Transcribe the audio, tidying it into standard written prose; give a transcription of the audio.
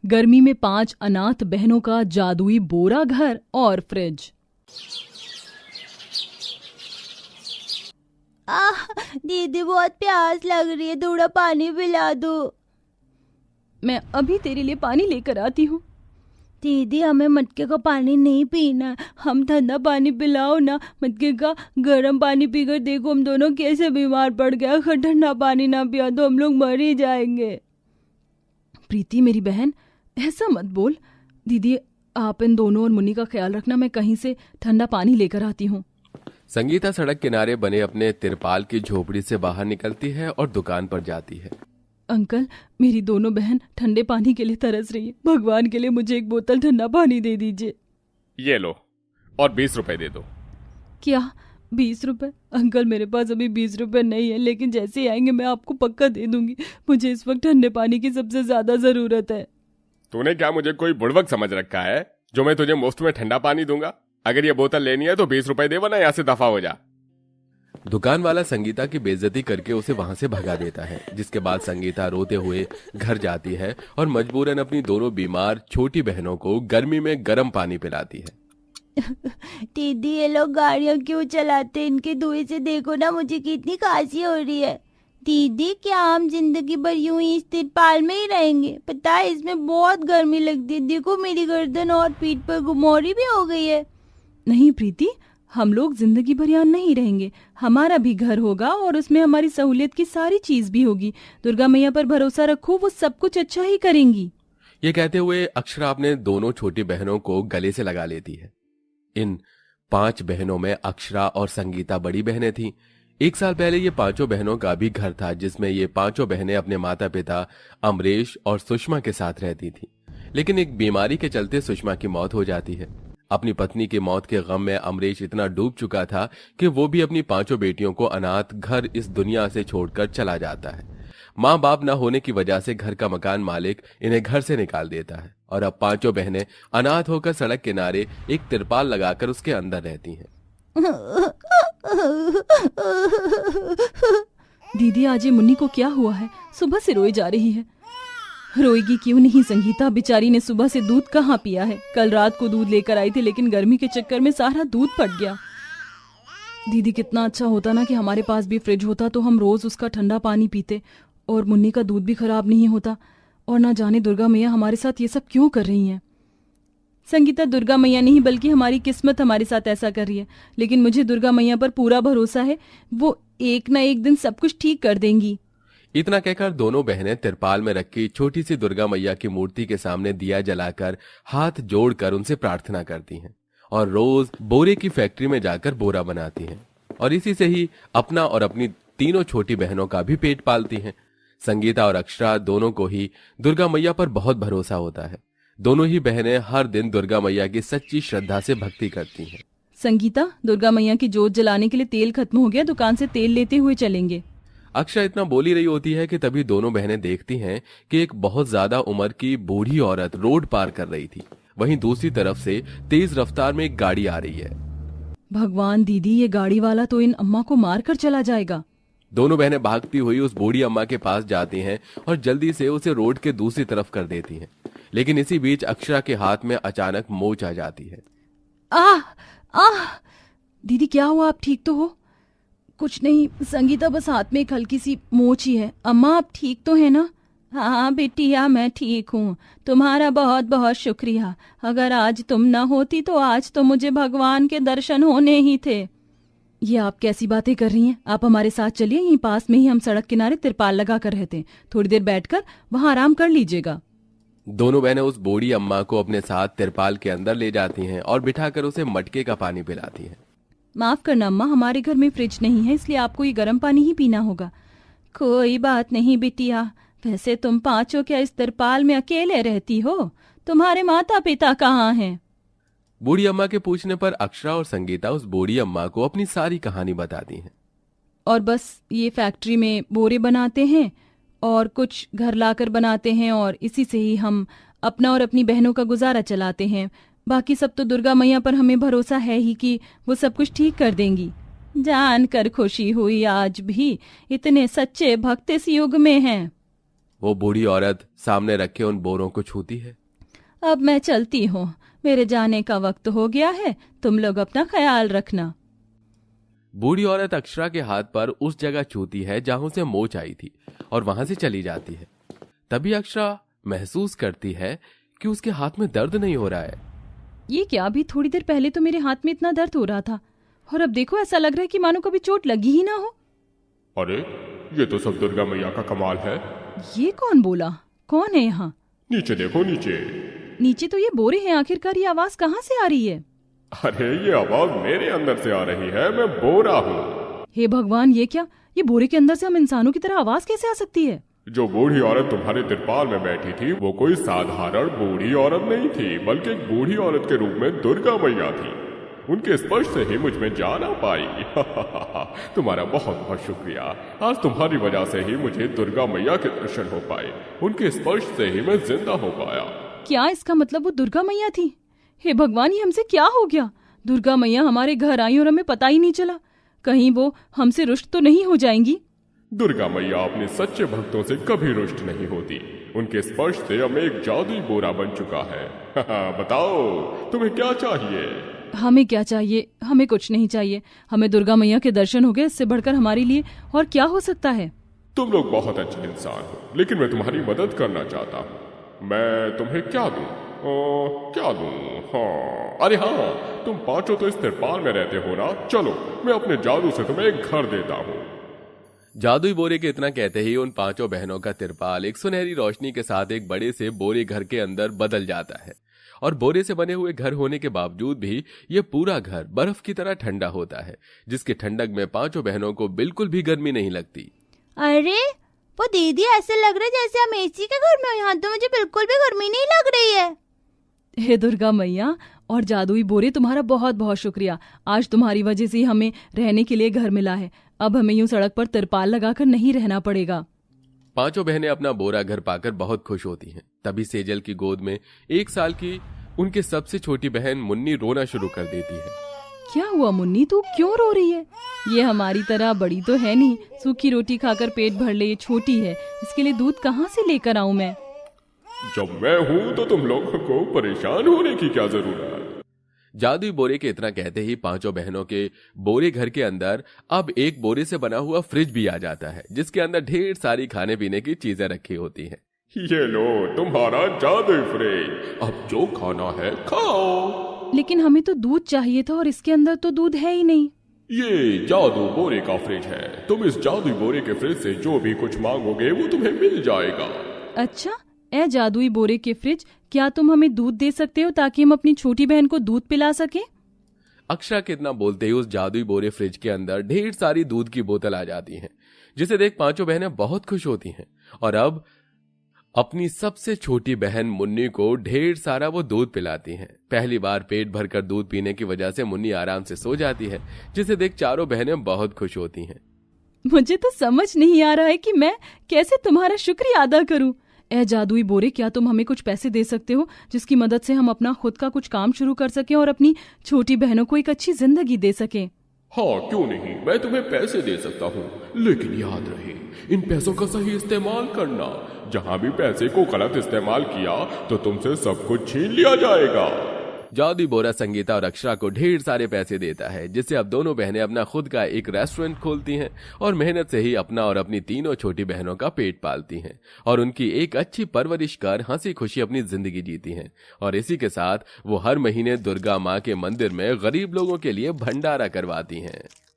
गर्मी में 5 अनाथ बहनों का जादुई बोरा घर और फ्रिज। दीदी बहुत प्यास लग रही है, थोड़ा पानी पिला दो। मैं अभी तेरे लिए पानी लेकर आती हूँ। दीदी हमें मटके का पानी नहीं पीना, हम ठंडा पानी पिलाओ ना। मटके का गर्म पानी पीकर देखो हम दोनों कैसे बीमार पड़ गए। अगर ठंडा पानी ना पिया तो हम लोग मर ही जाएंगे। प्रीति मेरी बहन, ऐसा मत बोल। दीदी आप इन दोनों और मुन्नी का ख्याल रखना, मैं कहीं से ठंडा पानी लेकर आती हूँ। संगीता सड़क किनारे बने अपने तिरपाल की झोपड़ी से बाहर निकलती है और दुकान पर जाती है। अंकल, मेरी दोनों बहन ठंडे पानी के लिए तरस रही है। भगवान के लिए मुझे एक बोतल ठंडा पानी दे दीजिए। ये लो, और 20 रुपए दे दो। क्या 20 रुपए? अंकल मेरे पास अभी 20 रुपए नहीं है, लेकिन जैसे ही आएंगे मैं आपको पक्का दे दूंगी। मुझे इस वक्त ठंडे पानी की सबसे ज्यादा जरूरत है। तूने क्या मुझे कोई बुड़बक समझ रखा है जो मैं तुझे मुफ्त में ठंडा पानी दूंगा? अगर ये बोतल लेनी है तो 20 रुपए दे, वरना यहाँ से दफा हो जा। दुकान वाला संगीता की बेइज्जती करके उसे वहां से भगा देता है, जिसके बाद संगीता रोते हुए घर जाती है और मजबूरन अपनी दोनों बीमार छोटी बहनों को गर्मी में गर्म पानी पिलाती है। दीदी ये लोग गाड़ियाँ क्यों चलाते, इनके धुएं से देखो ना मुझे कितनी खांसी हो रही है। दीदी क्या हम जिंदगी भर यूं ही इस तिरपाल में ही रहेंगे? पता है इसमें बहुत गर्मी लगती है। देखो मेरी गर्दन और पीठ पर घुमौरी भी हो गई है। नहीं प्रीति, हम लोग जिंदगी भर यहाँ नहीं रहेंगे। हमारा भी घर होगा और उसमें हमारी सहूलियत की सारी चीज भी होगी। दुर्गा मैया पर भरोसा रखो, वो सब कुछ अच्छा ही करेंगी। ये कहते हुए अक्षरा अपने दोनों छोटी बहनों को गले से लगा लेती है। इन 5 बहनों में अक्षरा और संगीता बड़ी बहनें थीं। 1 साल पहले ये 5 बहनों का भी घर था, जिसमें ये 5 बहनें अपने माता पिता अमरेश और सुषमा के साथ रहती थीं। लेकिन एक बीमारी के चलते सुषमा की मौत हो जाती है। अपनी पत्नी की मौत के गम में अमरेश इतना डूब चुका था कि वो भी अपनी 5 बेटियों को अनाथ घर इस दुनिया से छोड़कर चला जाता है। माँ बाप न होने की वजह से घर का मकान मालिक इन्हें घर से निकाल देता है और अब 5 बहनें अनाथ होकर सड़क किनारे एक तिरपाल लगाकर उसके अंदर रहती हैं। दीदी आज ये मुन्नी को क्या हुआ है? सुबह से रोई जा रही है। रोएगी क्यों नहीं संगीता? बेचारी ने सुबह से दूध कहाँ पिया है। कल रात को दूध लेकर आई थी, लेकिन गर्मी के चक्कर में सारा दूध फट गया। दीदी कितना अच्छा होता ना कि हमारे पास भी फ्रिज होता, तो हम रोज उसका ठंडा पानी पीते और मुन्नी का दूध भी खराब नहीं होता। और ना जाने दुर्गा मैया हमारे साथ ये सब क्यों कर रही हैं। संगीता, दुर्गा मैया नहीं बल्कि हमारी किस्मत हमारे साथ ऐसा कर रही है। लेकिन मुझे दुर्गा मैया पर पूरा भरोसा है, वो एक ना एक दिन सब कुछ ठीक कर देंगी। इतना कहकर दोनों बहनें तिरपाल में रखी छोटी सी दुर्गा मैया की मूर्ति के सामने दिया जलाकर हाथ जोड़कर उनसे प्रार्थना करती हैं और रोज बोरे की फैक्ट्री में जाकर बोरा बनाती हैं और इसी से ही अपना और अपनी तीनों छोटी बहनों का भी पेट पालती हैं। संगीता और अक्षरा दोनों को ही दुर्गा मैया पर बहुत भरोसा होता है। दोनों ही बहनें हर दिन दुर्गा मैया की सच्ची श्रद्धा से भक्ति करती हैं। संगीता, दुर्गा मैया की जोत जलाने के लिए तेल खत्म हो गया, दुकान से तेल लेते हुए चलेंगे। अक्षरा इतना बोली रही होती है कि तभी दोनों बहनें देखती हैं कि एक बहुत ज्यादा उम्र की बूढ़ी औरत रोड पार कर रही थी। वहीं दूसरी तरफ से तेज रफ्तार में एक गाड़ी आ रही है। भगवान दीदी, ये गाड़ी वाला तो इन अम्मा को मार कर चला जाएगा। दोनों बहनें भागती हुई उस बूढ़ी अम्मा के पास जाती हैं और जल्दी से उसे रोड के दूसरी तरफ कर देती हैं। लेकिन इसी बीच अक्षरा के हाथ में अचानक मोच आ जाती है। आह आह! दीदी क्या हुआ? आप ठीक तो हो? कुछ नहीं संगीता, बस हाथ में एक हल्की सी मोच ही है। अम्मा आप ठीक तो है ना? हाँ बिटिया मैं ठीक हूँ, तुम्हारा बहुत बहुत शुक्रिया। अगर आज तुम न होती तो आज तो मुझे भगवान के दर्शन होने ही थे। ये आप कैसी बातें कर रही हैं? आप हमारे साथ चलिए, यहीं पास में ही हम सड़क किनारे तिरपाल लगा कर रहते हैं। थोड़ी देर बैठकर वहां आराम कर लीजिएगा। दोनों बहनें उस बूढ़ी अम्मा को अपने साथ तिरपाल के अंदर ले जाती हैं और बिठाकर उसे मटके का पानी पिलाती हैं। माफ करना अम्मा, हमारे घर में फ्रिज नहीं है, इसलिए आपको ये गर्म पानी ही पीना होगा। कोई बात नहीं बिटिया, वैसे तुम 5 क्या इस तिरपाल में अकेले रहती हो? तुम्हारे माता पिता कहाँ हैं? बूढ़ी अम्मा के पूछने पर अक्षरा और संगीता उस बूढ़ी अम्मा को अपनी सारी कहानी बताती हैं। और बस ये फैक्ट्री में बोरे बनाते हैं और कुछ घर लाकर बनाते हैं और इसी से ही हम अपना और अपनी बहनों का गुजारा चलाते हैं। बाकी सब तो दुर्गा मैया पर हमें भरोसा है ही कि वो सब कुछ ठीक कर देंगी। जानकर खुशी हुई, आज भी इतने सच्चे भक्त इस युग में हैं। वो बूढ़ी औरत सामने रखे उन बोरों को छूती है। अब मैं चलती हूँ, मेरे जाने का वक्त हो गया है, तुम लोग अपना ख्याल रखना। बूढ़ी औरत अक्षरा के हाथ पर उस जगह छूती है जहां से मोच आई थी और वहां से चली जाती है। तभी अक्षरा महसूस करती है कि उसके हाथ में दर्द नहीं हो रहा है। ये क्या, अभी थोड़ी देर पहले तो मेरे हाथ में इतना दर्द हो रहा था और अब देखो ऐसा लग रहा है कि मानो कभी चोट लगी ही ना हो। अरे ये तो सब दुर्गा मैया का कमाल है। ये कौन बोला? कौन है यहाँ? नीचे देखो नीचे। नीचे तो ये बोरे हैं, आखिरकार ये आवाज कहाँ से आ रही है? अरे ये आवाज मेरे अंदर से आ रही है, मैं बोरा हूँ। हे भगवान, ये क्या? ये बोरे के अंदर से हम इंसानों की तरह आवाज कैसे आ सकती है? जो बूढ़ी औरत तुम्हारे तिरपाल में बैठी थी वो कोई साधारण बूढ़ी औरत नहीं थी, बल्कि एक बूढ़ी औरत के रूप में दुर्गा मैया थी। उनके स्पर्श से ही मुझ में जान आ पाई। तुम्हारा बहुत बहुत शुक्रिया। आज तुम्हारी वजह से ही मुझे दुर्गा मैया के दर्शन हो पाए। उनके स्पर्श से ही मैं जिंदा हो पाया। क्या इसका मतलब वो दुर्गा मैया थी? हे भगवान, ये हमसे क्या हो गया? दुर्गा मैया हमारे घर आई और हमें पता ही नहीं चला। कहीं वो हमसे रुष्ट तो नहीं हो जाएंगी? दुर्गा मैया अपने सच्चे भक्तों से कभी रुष्ट नहीं होती। उनके स्पर्श से हमें एक जादुई बोरा बन चुका है। बताओ तुम्हें क्या चाहिए? हमें क्या चाहिए? हमें कुछ नहीं चाहिए। हमें दुर्गा मैया के दर्शन हो गए, इससे बढ़कर हमारे लिए और क्या हो सकता है? तुम लोग बहुत अच्छे इंसान हो, लेकिन मैं तुम्हारी मदद करना चाहता हूँ। मैं तुम्हें क्या दूं? क्या दूं? हाँ, अरे हाँ, तुम पांचों तो इस तिरपाल में रहते हो ना। चलो मैं अपने जादू से तुम्हें एक घर देता हूँ। जादुई बोरे के इतना कहते ही उन पांचों बहनों का तिरपाल एक सुनहरी रोशनी के साथ एक बड़े से बोरे घर के अंदर बदल जाता है और बोरे से बने हुए घर होने के बावजूद भी ये पूरा घर बर्फ की तरह ठंडा होता है, जिसकी ठंडक में पांचों बहनों को बिल्कुल भी गर्मी नहीं लगती। अरे वो दीदी, ऐसे लग रहा है जैसे हम एसी के घर में हो। यहाँ तो मुझे बिल्कुल भी गर्मी नहीं लग रही है। हे दुर्गा मैया और जादुई बोरे, तुम्हारा बहुत बहुत शुक्रिया। आज तुम्हारी वजह से हमें रहने के लिए घर मिला है। अब हमें यूं सड़क पर तिरपाल लगाकर नहीं रहना पड़ेगा। पांचों बहनें अपना बोरा घर पाकर बहुत खुश होती हैं। तभी सेजल की गोद में 1 साल की उनके सबसे छोटी बहन मुन्नी रोना शुरू कर देती है। क्या हुआ मुन्नी, तू क्यों रो रही है? ये हमारी तरह बड़ी तो है नहीं, सूखी रोटी खाकर पेट भर ले। ये छोटी है, इसके लिए दूध कहाँ से लेकर आऊं मैं? जब मैं हूँ तो तुम लोगों को परेशान होने की क्या जरूरत है? जादुई बोरे के इतना कहते ही पांचों बहनों के बोरे घर के अंदर अब एक बोरे से बना हुआ फ्रिज भी आ जाता है, जिसके अंदर ढेर सारी खाने पीने की चीजें रखी होती हैं। ये लो तुम्हारा जादुई फ्रिज, अब जो खाना है खाओ। लेकिन हमें तो दूध चाहिए था और इसके अंदर तो दूध है ही नहीं। ये जादू बोरे का फ्रिज है। तुम इस जादुई बोरे के फ्रिज से जो भी कुछ मांगोगे वो तुम्हें मिल जाएगा। अच्छा, ए जादुई बोरे के फ्रिज, क्या तुम हमें दूध दे सकते हो ताकि हम अपनी छोटी बहन को दूध पिला सकें? अक्षरा के इतना बोलते ही उस जादुई बोरे फ्रिज के अंदर ढेर सारी दूध की बोतल आ जाती हैं, जिसे देख पांचों बहनें बहुत खुश होती हैं और अब अपनी सबसे छोटी बहन मुन्नी को ढेर सारा वो दूध पिलाती हैं। पहली बार पेट भरकर दूध पीने की वजह से मुन्नी आराम से सो जाती है, जिसे देख चारों बहनें बहुत खुश होती हैं। मुझे तो समझ नहीं आ रहा है कि मैं कैसे तुम्हारा शुक्रिया अदा करूं। ए जादुई बोरे, क्या तुम हमें कुछ पैसे दे सकते हो जिसकी मदद से हम अपना खुद का कुछ काम शुरू कर सकें और अपनी छोटी बहनों को एक अच्छी जिंदगी दे सकें? हाँ क्यों नहीं, मैं तुम्हें पैसे दे सकता हूँ, लेकिन याद रहे इन पैसों का सही इस्तेमाल करना। जहाँ भी पैसे को गलत इस्तेमाल किया तो तुमसे सब कुछ छीन लिया जाएगा। जादुई बोरा संगीता और अक्षरा को ढेर सारे पैसे देता है, जिससे अब दोनों बहनें अपना खुद का एक रेस्टोरेंट खोलती हैं और मेहनत से ही अपना और अपनी तीनों छोटी बहनों का पेट पालती हैं और उनकी एक अच्छी परवरिश कर हंसी खुशी अपनी जिंदगी जीती हैं। और इसी के साथ वो हर महीने दुर्गा माँ के मंदिर में गरीब लोगों के लिए भंडारा करवाती हैं।